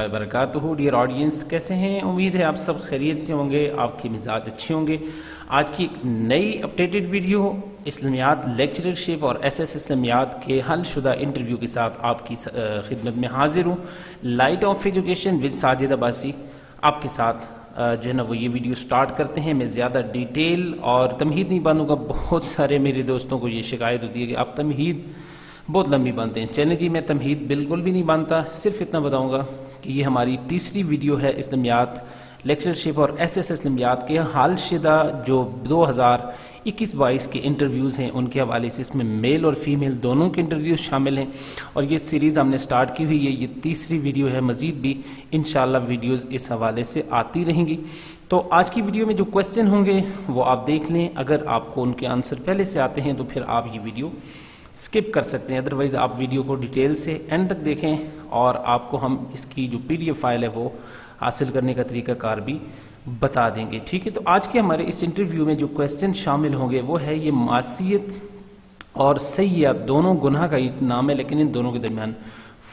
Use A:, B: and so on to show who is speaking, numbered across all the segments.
A: اللہ وبرکاتہ۔ Dear audience, کیسے ہیں؟ امید ہے آپ سب خیریت سے ہوں گے، آپ کے مزاج اچھے ہوں گے۔ آج کی ایک نئی اپڈیٹڈ ویڈیو اسلامیات لیکچررشپ اور ایس ایس اسلامیات کے حل شدہ انٹرویو کے ساتھ آپ کی خدمت میں حاضر ہوں۔ Light of education with Sajid Abbasi آپ کے ساتھ جو ہے نا وہ یہ ویڈیو سٹارٹ کرتے ہیں۔ میں زیادہ ڈیٹیل اور تمہید نہیں باندھوں گا۔ بہت سارے میرے دوستوں کو یہ شکایت ہوتی ہے کہ آپ تمہید بہت لمبی باندھتے ہیں۔ چینل جی میں تمہید بالکل بھی نہیں باندھتا، صرف اتنا بتاؤں گا کہ یہ ہماری تیسری ویڈیو ہے اسلامیات لیکچرشپ اور ایس ایس اسلامیات کے حال شدہ جو 2021-22 کے انٹرویوز ہیں ان کے حوالے سے۔ اس میں میل اور فیمیل دونوں کے انٹرویوز شامل ہیں اور یہ سیریز ہم نے سٹارٹ کی ہوئی ہے، یہ تیسری ویڈیو ہے۔ مزید بھی انشاءاللہ ویڈیوز اس حوالے سے آتی رہیں گی۔ تو آج کی ویڈیو میں جو کویسچن ہوں گے وہ آپ دیکھ لیں، اگر آپ کو ان کے آنسر پہلے سے آتے ہیں تو پھر آپ یہ ویڈیو سکپ کر سکتے ہیں، ادروائز آپ ویڈیو کو ڈیٹیل سے اینڈ تک دیکھیں اور آپ کو ہم اس کی جو پی ڈی ایف فائل ہے وہ حاصل کرنے کا طریقہ کار بھی بتا دیں گے، ٹھیک ہے؟ تو آج کے ہمارے اس انٹرویو میں جو کویسچن شامل ہوں گے وہ ہے یہ معصیت اور سیئہ دونوں گناہ کا ایک نام ہے، لیکن ان دونوں کے درمیان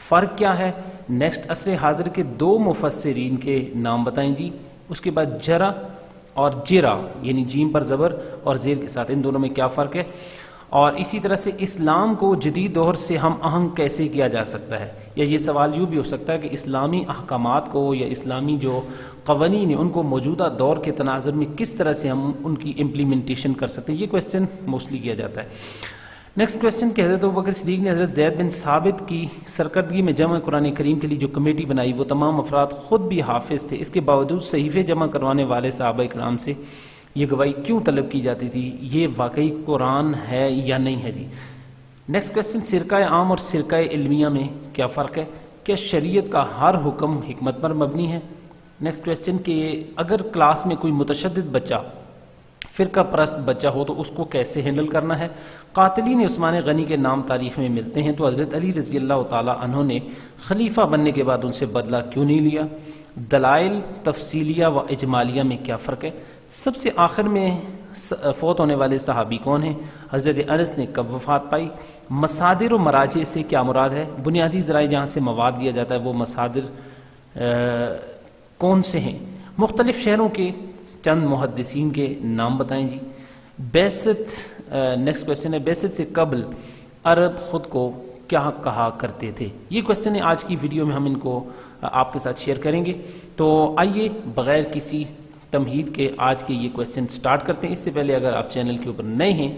A: فرق کیا ہے؟ نیکسٹ عصر حاضر کے دو مفسرین کے نام بتائیں جی۔ اس کے بعد جرا اور جرا یعنی جیم پر زبر اور زیر کے ساتھ، ان دونوں میں کیا فرق ہے؟ اور اسی طرح سے اسلام کو جدید دور سے ہم آہنگ کیسے کیا جا سکتا ہے؟ یا یہ سوال یوں بھی ہو سکتا ہے کہ اسلامی احکامات کو یا اسلامی جو قوانین ہیں ان کو موجودہ دور کے تناظر میں کس طرح سے ہم ان کی امپلیمنٹیشن کر سکتے ہیں؟ یہ کویسچن موسٹلی کیا جاتا ہے۔ نیکسٹ کویسچن کہ حضرت ابوبکر صدیق نے حضرت زید بن ثابت کی سرکردگی میں جمع قرآن کریم کے لیے جو کمیٹی بنائی وہ تمام افراد خود بھی حافظ تھے، اس کے باوجود صحیفے جمع کروانے والے صحابہ کرام سے یہ گواہی کیوں طلب کی جاتی تھی؟ یہ واقعی قرآن ہے یا نہیں ہے جی؟ نیکسٹ کویسچن، سرقہ عام اور سرقہ علمیہ میں کیا فرق ہے؟ کیا شریعت کا ہر حکم حکمت پر مبنی ہے؟ نیکسٹ کویسچن کہ اگر کلاس میں کوئی متشدد بچہ فرقہ پرست بچہ ہو تو اس کو کیسے ہینڈل کرنا ہے؟ قاتلین عثمان غنی کے نام تاریخ میں ملتے ہیں تو حضرت علی رضی اللہ تعالی عنہ نے خلیفہ بننے کے بعد ان سے بدلہ کیوں نہیں لیا؟ دلائل تفصیلیہ و اجمالیہ میں کیا فرق ہے؟ سب سے آخر میں فوت ہونے والے صحابی کون ہیں؟ حضرت انس نے کب وفات پائی؟ مصادر و مراجع سے کیا مراد ہے؟ بنیادی ذرائع جہاں سے مواد دیا جاتا ہے وہ مصادر کون سے ہیں؟ مختلف شہروں کے چند محدثین کے نام بتائیں جی۔ بعثت نیکسٹ کویسچن ہے، بعثت سے قبل عرب خود کو کیا کہا کرتے تھے؟ یہ کویسچن ہے آج کی ویڈیو میں ہم ان کو آپ کے ساتھ شیئر کریں گے۔ تو آئیے بغیر کسی تمہید کے آج کے یہ کویسچن سٹارٹ کرتے ہیں۔ اس سے پہلے اگر آپ چینل کے اوپر نئے ہیں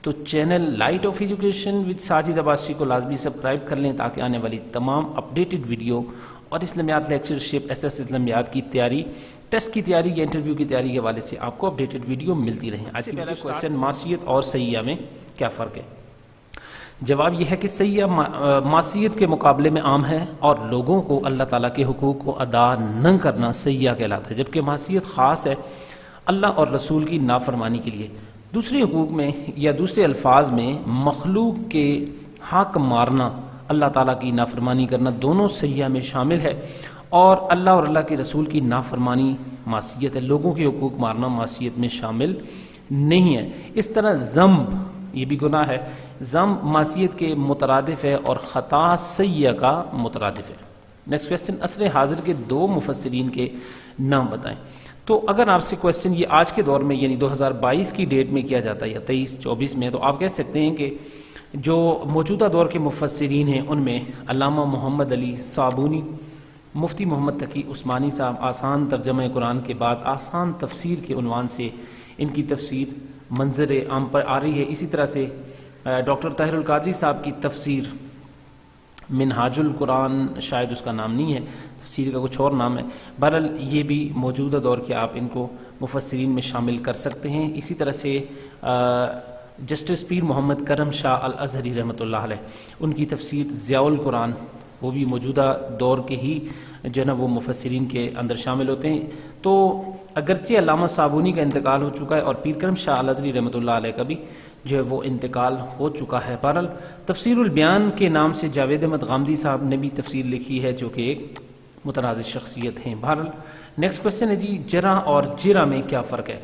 A: تو channel light of education with Sajid Abbasi کو لازمی سبسکرائب کر لیں تاکہ آنے والی تمام اپڈیٹڈ ویڈیو اور اسلامیات لیکچرشپ ایس ایس اسلامیات کی تیاری، ٹیسٹ کی تیاری یا انٹرویو کی تیاری کے حوالے سے آپ کو اپڈیٹڈ ویڈیو ملتی رہیں۔ آج پہلا کویسچن، معصیت اور سیئہ میں کیا فرق ہے؟ جواب یہ ہے کہ سیئہ معصیت کے مقابلے میں عام ہے اور لوگوں کو اللہ تعالیٰ کے حقوق کو ادا نہ کرنا سیئہ کہلاتا ہے، جبکہ معصیت خاص ہے اللہ اور رسول کی نافرمانی کے لیے۔ دوسرے حقوق میں یا دوسرے الفاظ میں مخلوق کے حق مارنا، اللہ تعالیٰ کی نافرمانی کرنا دونوں سیئہ میں شامل ہے، اور اللہ اور اللہ کے رسول کی نافرمانی معصیت ہے۔ لوگوں کے حقوق مارنا معصیت میں شامل نہیں ہے۔ اس طرح ذنب یہ بھی گناہ ہے، ذنب معصیت کے مترادف ہے اور خطا سیئہ کا مترادف ہے۔ نیکسٹ کویسچن، عصر حاضر کے دو مفسرین کے نام بتائیں۔ تو اگر آپ سے کویسچن یہ آج کے دور میں یعنی 2022 کی ڈیٹ میں کیا جاتا ہے یا 23-24 میں، تو آپ کہہ سکتے ہیں کہ جو موجودہ دور کے مفسرین ہیں ان میں علامہ محمد علی صابونی، مفتی محمد تقی عثمانی صاحب، آسان ترجمہ قرآن کے بعد آسان تفسیر کے عنوان سے ان کی تفسیر منظر عام پر آ رہی ہے۔ اسی طرح سے ڈاکٹر طاہر القادری صاحب کی تفسیر منہاج القرآن، شاید اس کا نام نہیں ہے، تفسیر کا کچھ اور نام ہے، بہرحال یہ بھی موجودہ دور کے آپ ان کو مفسرین میں شامل کر سکتے ہیں۔ اسی طرح سے جسٹس پیر محمد کرم شاہ الازہری رحمۃ اللہ علیہ، ان کی تفسیر ضیاء القرآن، وہ بھی موجودہ دور کے ہی جو ہے نا وہ مفسرین کے اندر شامل ہوتے ہیں۔ تو اگرچہ علامہ صابونی کا انتقال ہو چکا ہے اور پیر کرم شاہ الازہری رحمۃ اللہ علیہ کا بھی جو ہے وہ انتقال ہو چکا ہے۔ بہرحال تفسیر البیان کے نام سے جاوید احمد غامدی صاحب نے بھی تفسیر لکھی ہے جو کہ ایک متنازع شخصیت ہیں۔ بہرحال نیکسٹ کویسچن ہے جی، جرح اور جرح میں کیا فرق ہے؟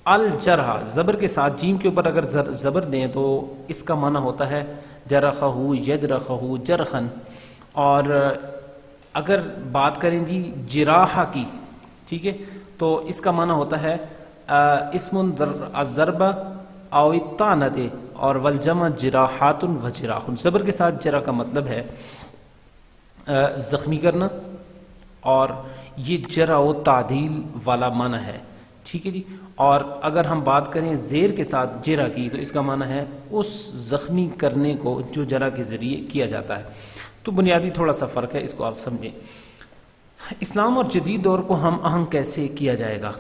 A: الجرح زبر کے ساتھ جیم کے اوپر اگر زبر دیں تو اس کا معنی ہوتا ہے جرخہ یجرخہ جرخن، اور اگر بات کریں جی جراحہ کی، ٹھیک ہے، تو اس کا معنی ہوتا ہے اسم الضربہ او الطعنۃ، اور والجمع جراحات و جراح، زبر کے ساتھ جرح کا مطلب ہے زخمی کرنا، اور یہ جرح و تعدیل والا معنی ہے، ٹھیک ہے جی۔ اور اگر ہم بات کریں زیر کے ساتھ جرح کی، تو اس کا معنی ہے اس زخمی کرنے کو جو جرح کے ذریعے کیا جاتا ہے۔ تو بنیادی تھوڑا سا فرق ہے، اس کو آپ سمجھیں۔ اسلام اور جدید دور کو ہم آہنگ کیسے کیا جائے گا؟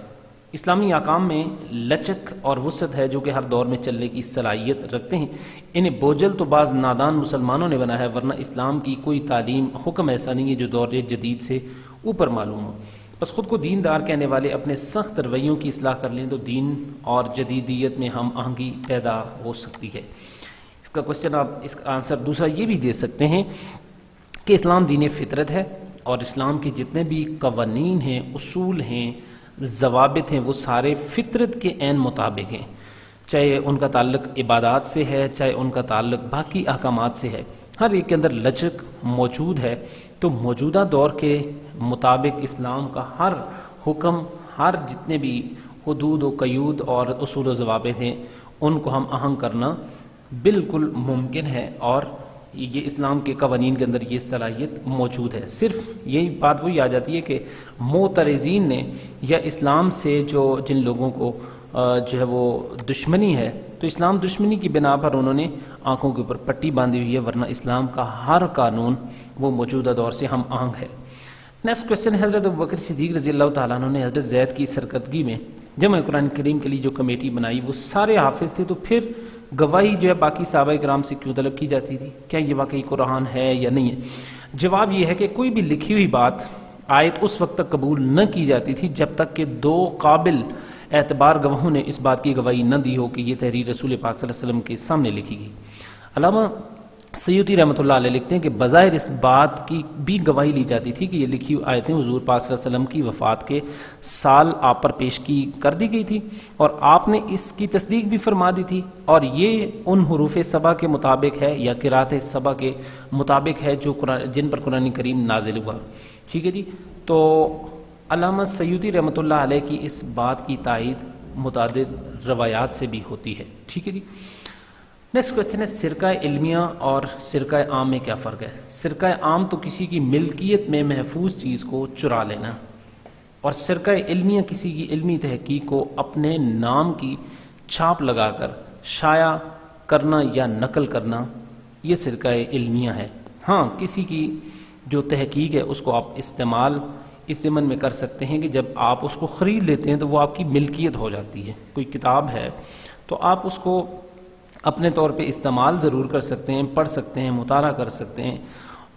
A: اسلامی احکام میں لچک اور وسعت ہے جو کہ ہر دور میں چلنے کی صلاحیت رکھتے ہیں۔ انہیں بوجھل تو بعض نادان مسلمانوں نے بنا ہے، ورنہ اسلام کی کوئی تعلیم حکم ایسا نہیں ہے جو دور جدید سے اوپر معلوم ہو۔ بس خود کو دیندار کہنے والے اپنے سخت رویوں کی اصلاح کر لیں تو دین اور جدیدیت میں ہم آہنگی پیدا ہو سکتی ہے۔ اس کا کوشچن آپ اس کا آنسر دوسرا یہ بھی دے سکتے ہیں کہ اسلام دین فطرت ہے، اور اسلام کے جتنے بھی قوانین ہیں، اصول ہیں، ضوابط ہیں، وہ سارے فطرت کے عین مطابق ہیں، چاہے ان کا تعلق عبادات سے ہے، چاہے ان کا تعلق باقی احکامات سے ہے، ہر ایک کے اندر لچک موجود ہے۔ تو موجودہ دور کے مطابق اسلام کا ہر حکم، ہر جتنے بھی حدود و قیود اور اصول و ضوابط ہیں، ان کو ہم آہنگ کرنا بالکل ممکن ہے، اور یہ اسلام کے قوانین کے اندر یہ صلاحیت موجود ہے۔ صرف یہی بات وہی آ جاتی ہے کہ معترضین نے یا اسلام سے جن لوگوں کو جو ہے وہ دشمنی ہے، تو اسلام دشمنی کی بنا پر انہوں نے آنکھوں کے اوپر پٹی باندھی ہوئی ہے، ورنہ اسلام کا ہر قانون وہ موجودہ دور سے ہم آہنگ ہے۔ نیکسٹ کوشچن، حضرت ابوبکر صدیق رضی اللہ تعالیٰ عنہ نے حضرت زید کی سرکردگی میں جمع قرآن کریم کے لیے جو کمیٹی بنائی، وہ سارے حافظ تھے، تو پھر گواہی جو ہے باقی صحابہ کرام سے کیوں طلب کی جاتی تھی؟ کیا یہ واقعی قرآن ہے یا نہیں ہے؟ جواب یہ ہے کہ کوئی بھی لکھی ہوئی بات آیت اس وقت تک قبول نہ کی جاتی تھی جب تک کہ دو قابل اعتبار گواہوں نے اس بات کی گواہی نہ دی ہو کہ یہ تحریر رسول پاک صلی اللہ علیہ وسلم کے سامنے لکھی گئی۔ علامہ سیوطی رحمۃ اللہ علیہ لکھتے ہیں کہ بظاہر اس بات کی بھی گواہی لی جاتی تھی کہ یہ لکھی ہوئی آیتیں حضور پاک صلی اللہ علیہ وسلم کی وفات کے سال آپ پر پیش کی کر دی گئی تھی، اور آپ نے اس کی تصدیق بھی فرما دی تھی، اور یہ ان حروف سبا کے مطابق ہے یا قرات سبا کے مطابق ہے جن پر قرآن کریم نازل ہوا، ٹھیک ہے جی۔ تو علامہ سیوطی رحمۃ اللہ علیہ کی اس بات کی تائید متعدد روایات سے بھی ہوتی ہے، ٹھیک ہے جی۔ نیکسٹ کوشچن ہے، سرقہ علمیہ اور سرقہ عام میں کیا فرق ہے؟ سرقہ عام تو کسی کی ملکیت میں محفوظ چیز کو چرا لینا، اور سرقہ علمیہ کسی کی علمی تحقیق کو اپنے نام کی چھاپ لگا کر شائع کرنا یا نقل کرنا، یہ سرقہ علمیہ ہے۔ ہاں، کسی کی جو تحقیق ہے اس کو آپ استعمال اس ضمن میں کر سکتے ہیں کہ جب آپ اس کو خرید لیتے ہیں تو وہ آپ کی ملکیت ہو جاتی ہے۔ کوئی کتاب ہے تو آپ اس کو اپنے طور پہ استعمال ضرور کر سکتے ہیں، پڑھ سکتے ہیں، مطالعہ کر سکتے ہیں،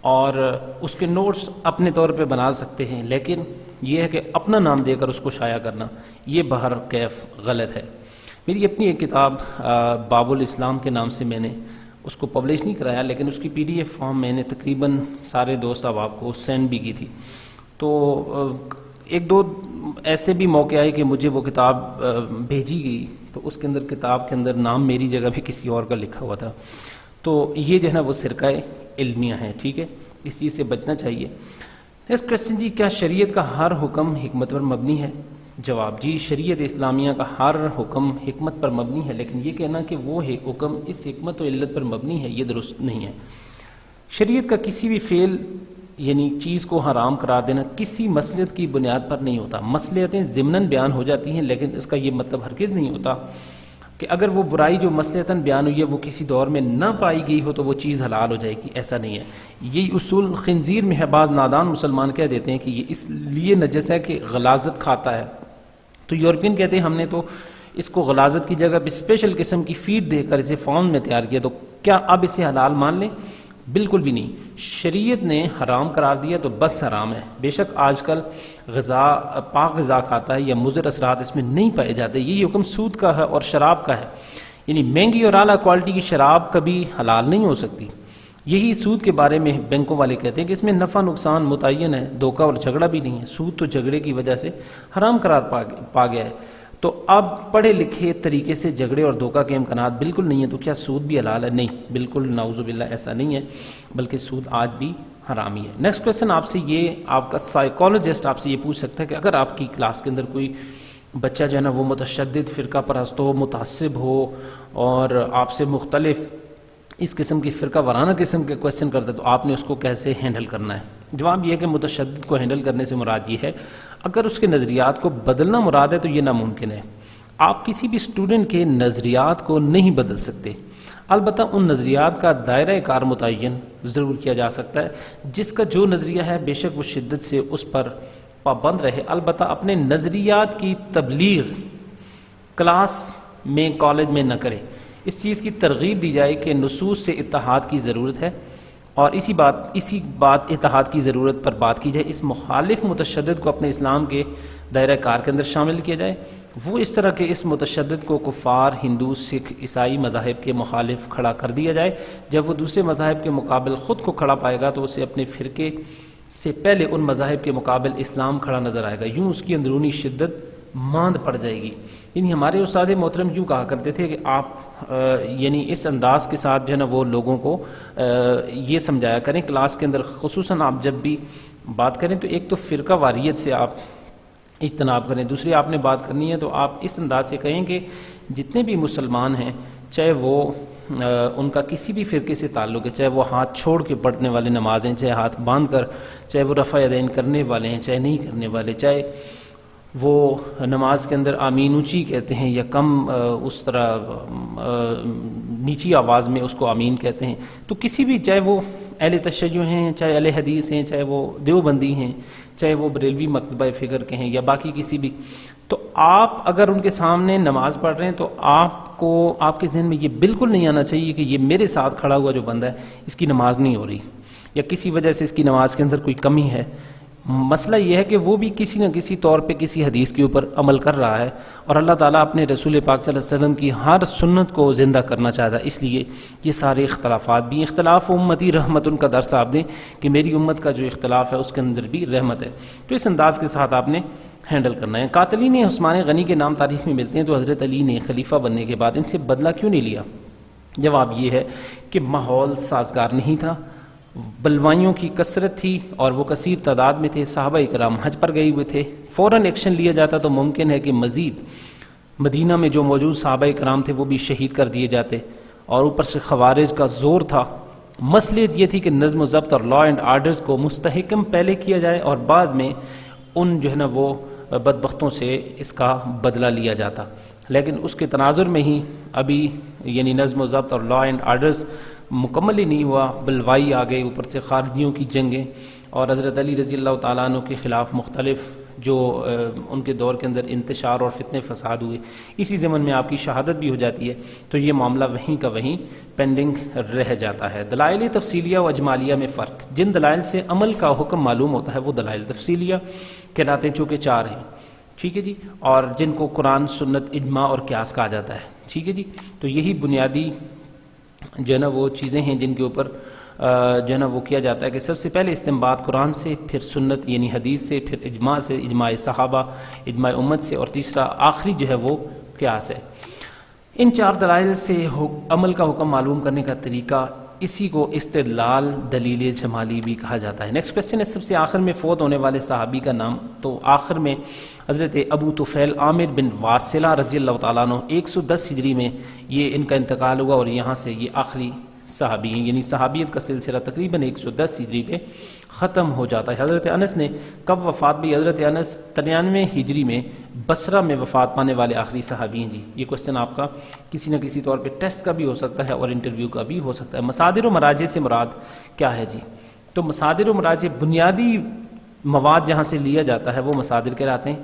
A: اور اس کے نوٹس اپنے طور پہ بنا سکتے ہیں، لیکن یہ ہے کہ اپنا نام دے کر اس کو شائع کرنا یہ بہر کیف غلط ہے۔ میری اپنی ایک کتاب باب الاسلام کے نام سے میں نے اس کو پبلش نہیں کرایا، لیکن اس کی PDF فارم میں نے تقریباً سارے دوست احباب کو سینڈ بھی کی تھی۔ تو ایک دو ایسے بھی موقع آئے کہ مجھے وہ کتاب بھیجی گئی، تو اس کے اندر کتاب کے اندر نام میری جگہ بھی کسی اور کا لکھا ہوا تھا، تو یہ جو ہے نا وہ سرقہ علمیہ ہے، ٹھیک ہے، اس چیز سے بچنا چاہیے۔ نیکسٹ کوشچن جی، کیا شریعت کا ہر حکم حکمت پر مبنی ہے؟ جواب، جی شریعت اسلامیہ کا ہر حکم حکمت پر مبنی ہے، لیکن یہ کہنا کہ وہ حکم اس حکمت و علت پر مبنی ہے یہ درست نہیں ہے۔ شریعت کا کسی بھی فعل یعنی چیز کو حرام قرار دینا کسی مصلحت کی بنیاد پر نہیں ہوتا۔ مصلحتیں ضمناً بیان ہو جاتی ہیں، لیکن اس کا یہ مطلب ہرگز نہیں ہوتا کہ اگر وہ برائی جو مصلحتاً بیان ہوئی ہے وہ کسی دور میں نہ پائی گئی ہو تو وہ چیز حلال ہو جائے گی، ایسا نہیں ہے۔ یہی اصول خنزیر میں ہے، بعض نادان مسلمان کہہ دیتے ہیں کہ یہ اس لیے نجس ہے کہ غلاظت کھاتا ہے، تو یورپین کہتے ہیں ہم نے تو اس کو غلاظت کی جگہ اسپیشل قسم کی فیڈ دے کر اسے فارم میں تیار کیا، تو کیا اب اسے حلال مان لیں؟ بالکل بھی نہیں۔ شریعت نے حرام قرار دیا تو بس حرام ہے۔ بے شک آج کل پاک غذا کھاتا ہے یا مضر اثرات اس میں نہیں پائے جاتے، یہی حکم سود کا ہے اور شراب کا ہے، یعنی مہنگی اور اعلیٰ کوالٹی کی شراب کبھی حلال نہیں ہو سکتی۔ یہی سود کے بارے میں بینکوں والے کہتے ہیں کہ اس میں نفع نقصان متعین ہے، دھوکہ اور جھگڑا بھی نہیں ہے، سود تو جھگڑے کی وجہ سے حرام قرار پا گیا ہے۔ تو اب پڑھے لکھے طریقے سے جھگڑے اور دھوکہ کے امکانات بالکل نہیں ہیں، تو کیا سود بھی حلال ہے؟ نہیں، بالکل نعوذ باللہ ایسا نہیں ہے، بلکہ سود آج بھی حرامی ہے۔ نیکسٹ کویشچن آپ سے یہ، آپ کا سائیکالوجسٹ آپ سے یہ پوچھ سکتا ہے کہ اگر آپ کی کلاس کے اندر کوئی بچہ جو ہے نا وہ متشدد فرقہ پرست ہو، متعصب ہو اور آپ سے مختلف اس قسم کی فرقہ وارانہ قسم کے کویشچن کرتا ہے تو آپ نے اس کو کیسے ہینڈل کرنا ہے؟ جواب یہ ہے کہ متشدد کو ہینڈل کرنے سے مراد یہ ہے، اگر اس کے نظریات کو بدلنا مراد ہے تو یہ ناممکن ہے۔ آپ کسی بھی اسٹوڈنٹ کے نظریات کو نہیں بدل سکتے، البتہ ان نظریات کا دائرہ کار متعین ضرور کیا جا سکتا ہے۔ جس کا جو نظریہ ہے بے شک وہ شدت سے اس پر پابند رہے، البتہ اپنے نظریات کی تبلیغ کلاس میں، کالج میں نہ کرے۔ اس چیز کی ترغیب دی جائے کہ نصوص سے اتحاد کی ضرورت ہے، اور اسی بات اتحاد کی ضرورت پر بات کی جائے۔ اس مخالف متشدد کو اپنے اسلام کے دائرہ کار کے اندر شامل کیا جائے۔ وہ اس طرح کے اس متشدد کو کفار، ہندو، سکھ، عیسائی مذاہب کے مخالف کھڑا کر دیا جائے۔ جب وہ دوسرے مذاہب کے مقابل خود کو کھڑا پائے گا تو اسے اپنے فرقے سے پہلے ان مذاہب کے مقابل اسلام کھڑا نظر آئے گا، یوں اس کی اندرونی شدت ماند پڑ جائے گی۔ یعنی ہمارے استاد محترم یوں کہا کرتے تھے کہ آپ یعنی اس انداز کے ساتھ جو ہے نا وہ لوگوں کو یہ سمجھایا کریں کلاس کے اندر، خصوصاً آپ جب بھی بات کریں تو ایک تو فرقہ واریت سے آپ اجتناب کریں، دوسری آپ نے بات کرنی ہے تو آپ اس انداز سے کہیں کہ جتنے بھی مسلمان ہیں، چاہے وہ ان کا کسی بھی فرقے سے تعلق ہے، چاہے وہ ہاتھ چھوڑ کے پڑھنے والے نماز ہیں، چاہے ہاتھ باندھ کر، چاہے وہ رفع یدین کرنے والے ہیں، چاہے نہیں کرنے والے، چاہے وہ نماز کے اندر آمین اونچی کہتے ہیں یا کم اس طرح نیچی آواز میں اس کو آمین کہتے ہیں، تو کسی بھی، چاہے وہ اہل تشیع ہیں، چاہے اہل حدیث ہیں، چاہے وہ دیوبندی ہیں، چاہے وہ بریلوی مکتبہ فکر کے ہیں یا باقی کسی بھی، تو آپ اگر ان کے سامنے نماز پڑھ رہے ہیں تو آپ کو، آپ کے ذہن میں یہ بالکل نہیں آنا چاہیے کہ یہ میرے ساتھ کھڑا ہوا جو بندہ ہے اس کی نماز نہیں ہو رہی یا کسی وجہ سے اس کی نماز کے اندر کوئی کمی ہے۔ مسئلہ یہ ہے کہ وہ بھی کسی نہ کسی طور پہ کسی حدیث کے اوپر عمل کر رہا ہے، اور اللہ تعالیٰ اپنے رسول پاک صلی اللہ علیہ وسلم کی ہر سنت کو زندہ کرنا چاہتا ہے، اس لیے یہ سارے اختلافات بھی، اختلاف امتی رحمت، ان کا درس آپ دیں کہ میری امت کا جو اختلاف ہے اس کے اندر بھی رحمت ہے، تو اس انداز کے ساتھ آپ نے ہینڈل کرنا ہے۔ قاتلین عثمان غنی کے نام تاریخ میں ملتے ہیں، تو حضرت علی نے خلیفہ بننے کے بعد ان سے بدلہ کیوں نہیں لیا؟ جواب یہ ہے کہ ماحول سازگار نہیں تھا، بلوائیوں کی کثرت تھی اور وہ کثیر تعداد میں تھے، صحابہ کرام حج پر گئے ہوئے تھے، فوراً ایکشن لیا جاتا تو ممکن ہے کہ مزید مدینہ میں جو موجود صحابہ کرام تھے وہ بھی شہید کر دیے جاتے، اور اوپر سے خوارج کا زور تھا۔ مصلحت یہ تھی کہ نظم و ضبط اور لا اینڈ آرڈرز کو مستحکم پہلے کیا جائے اور بعد میں ان جو ہے نا وہ بدبختوں سے اس کا بدلہ لیا جاتا، لیکن اس کے تناظر میں ہی ابھی یعنی نظم و ضبط اور لا اینڈ آرڈرز مکمل ہی نہیں ہوا، بلوائی آ گئے، اوپر سے خارجیوں کی جنگیں، اور حضرت علی رضی اللہ تعالیٰ عنہ کے خلاف مختلف جو ان کے دور کے اندر انتشار اور فتنے فساد ہوئے، اسی ضمن میں آپ کی شہادت بھی ہو جاتی ہے، تو یہ معاملہ وہیں کا وہیں پینڈنگ رہ جاتا ہے۔ دلائل تفصیلیہ و اجمالیہ میں فرق، جن دلائل سے عمل کا حکم معلوم ہوتا ہے وہ دلائل تفصیلیہ کہلاتے ہیں، چونکہ 4 ہیں، ٹھیک ہے جی، اور جن کو قرآن، سنت، اجماع اور قیاس کہا جاتا ہے، ٹھیک ہے جی، تو یہی بنیادی جو ہے نا وہ چیزیں ہیں جن کے اوپر جو ہے نا وہ کیا جاتا ہے کہ سب سے پہلے استنباط قرآن سے، پھر سنت یعنی حدیث سے، پھر اجماع سے، اجماع صحابہ، اجماع امت سے، اور تیسرا آخری جو ہے وہ قیاس ہے۔ ان 4 دلائل سے عمل کا حکم معلوم کرنے کا طریقہ، اسی کو استدلال دلیل جمالی بھی کہا جاتا ہے۔ نیکسٹ کویسچن ہے، سب سے آخر میں فوت ہونے والے صحابی کا نام، تو آخر میں حضرت ابو طفیل عامر بن واصلہ رضی اللہ تعالیٰ عنہ 110 ہجری میں یہ ان کا انتقال ہوا، اور یہاں سے یہ آخری صحابی ہیں، یعنی صحابیت کا سلسلہ تقریباً 110 ہجری پہ ختم ہو جاتا ہے۔ حضرت انس نے کب وفات بھی؟ حضرت انس 93 ہجری میں بصرہ میں وفات پانے والے آخری صحابی ہیں جی۔ یہ کویسچن آپ کا کسی نہ کسی طور پہ ٹیسٹ کا بھی ہو سکتا ہے اور انٹرویو کا بھی ہو سکتا ہے۔ مصادر و مراجع سے مراد کیا ہے جی؟ تو مصادر و مراجع بنیادی مواد جہاں سے لیا جاتا ہے وہ مصادر کہلاتے ہیں،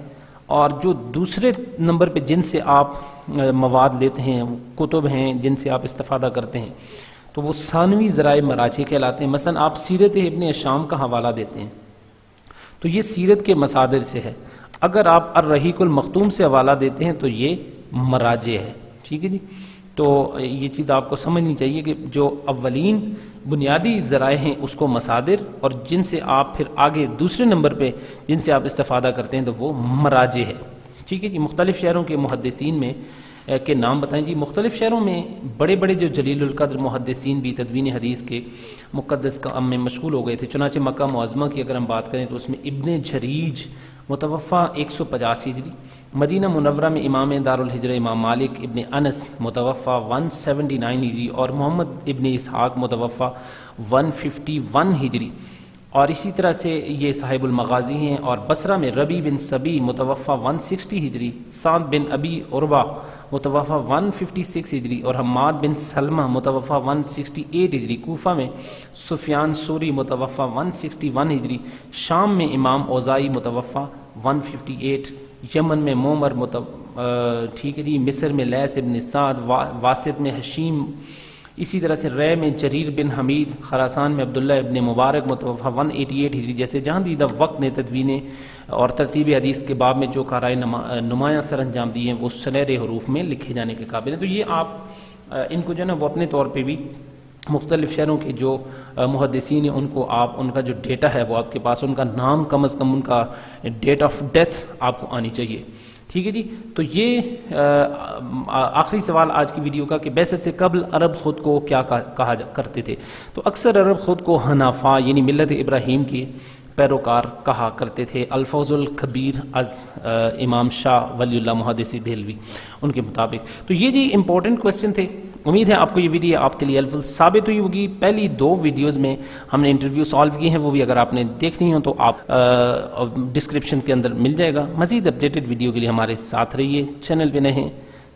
A: اور جو دوسرے نمبر پہ جن سے آپ مواد لیتے ہیں، کتب ہیں جن سے آپ استفادہ کرتے ہیں، تو وہ ثانوی ذرائع مراجع کہلاتے ہیں۔ مثلا آپ سیرت ابن ہشام کا حوالہ دیتے ہیں تو یہ سیرت کے مصادر سے ہے، اگر آپ الرحیق المختوم سے حوالہ دیتے ہیں تو یہ مراجع ہے، ٹھیک ہے جی۔ تو یہ چیز آپ کو سمجھنی چاہیے کہ جو اولین بنیادی ذرائع ہیں اس کو مصادر، اور جن سے آپ پھر آگے دوسرے نمبر پہ جن سے آپ استفادہ کرتے ہیں تو وہ مراجع ہے، ٹھیک ہے جی۔ مختلف شہروں کے محدثین میں کے نام بتائیں جی۔ مختلف شہروں میں بڑے بڑے جو جلیل القدر محدثین بھی تدوین حدیث کے مقدس کام میں مشغول ہو گئے تھے، چنانچہ مکہ معظمہ کی اگر ہم بات کریں تو اس میں ابن جریج متوفہ 150 ہجری، مدینہ منورہ میں امام دارالہجرہ امام مالک ابن انس متوفہ 179 ہجری، اور محمد ابن اسحاق متوفہ 151 ہجری، اور اسی طرح سے یہ صاحب المغازی ہیں۔ اور بصرہ میں ربی بن سبی متوفہ 160 ہجری، سعد بن ابی عروہ متوفہ 156 ہجری، اور حماد بن سلمہ متوفہ 168 ہجری۔ کوفہ میں سفیان ثوری متوفہ 161 ہجری، شام میں امام اوزائی متوفہ 158، یمن میں مومر ٹھیک ہے جی، مصر میں لیث ابن سعد، واسط میں حشیم، اسی طرح سے رے میں جریر بن حمید، خراسان میں عبداللہ ابن مبارک متوفہ 188 ہجری۔ جیسے جہاں دیدہ وقت نے تدوین اور ترتیب حدیث کے باب میں جو کارائے نمایاں سر انجام دی ہیں وہ سنہرے حروف میں لکھے جانے کے قابل ہیں۔ تو یہ آپ ان کو جو ہے نا وہ اپنے طور پہ بھی مختلف شہروں کے جو محدثین ہیں ان کو آپ ان کا جو ڈیٹا ہے وہ آپ کے پاس، ان کا نام کم از کم، ان کا ڈیٹ آف ڈیتھ آپ کو آنی چاہیے، ٹھیک ہے جی۔ تو یہ آخری سوال آج کی ویڈیو کا کہ بعثت سے قبل عرب خود کو کیا کہا کرتے تھے؟ تو اکثر عرب خود کو حنفاء یعنی ملت ابراہیم کے پیروکار کہا کرتے تھے، الفوز الکبیر از امام شاہ ولی اللہ محدثی دہلوی ان کے مطابق۔ تو یہ جی امپورٹنٹ کوسچن تھے، امید ہے آپ کو یہ ویڈیو آپ کے لیے ہیلپفل ثابت ہوئی ہوگی۔ پہلی 2 ویڈیوز میں ہم نے انٹرویو سالو کی ہیں، وہ بھی اگر آپ نے دیکھنی ہو تو آپ ڈسکرپشن کے اندر مل جائے گا۔ مزید اپڈیٹڈ ویڈیو کے لیے ہمارے ساتھ رہیے، چینل پہ نئے ہیں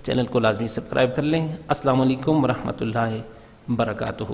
A: چینل کو لازمی سبسکرائب کر لیں۔ السلام علیکم ورحمۃ اللہ وبرکاتہ۔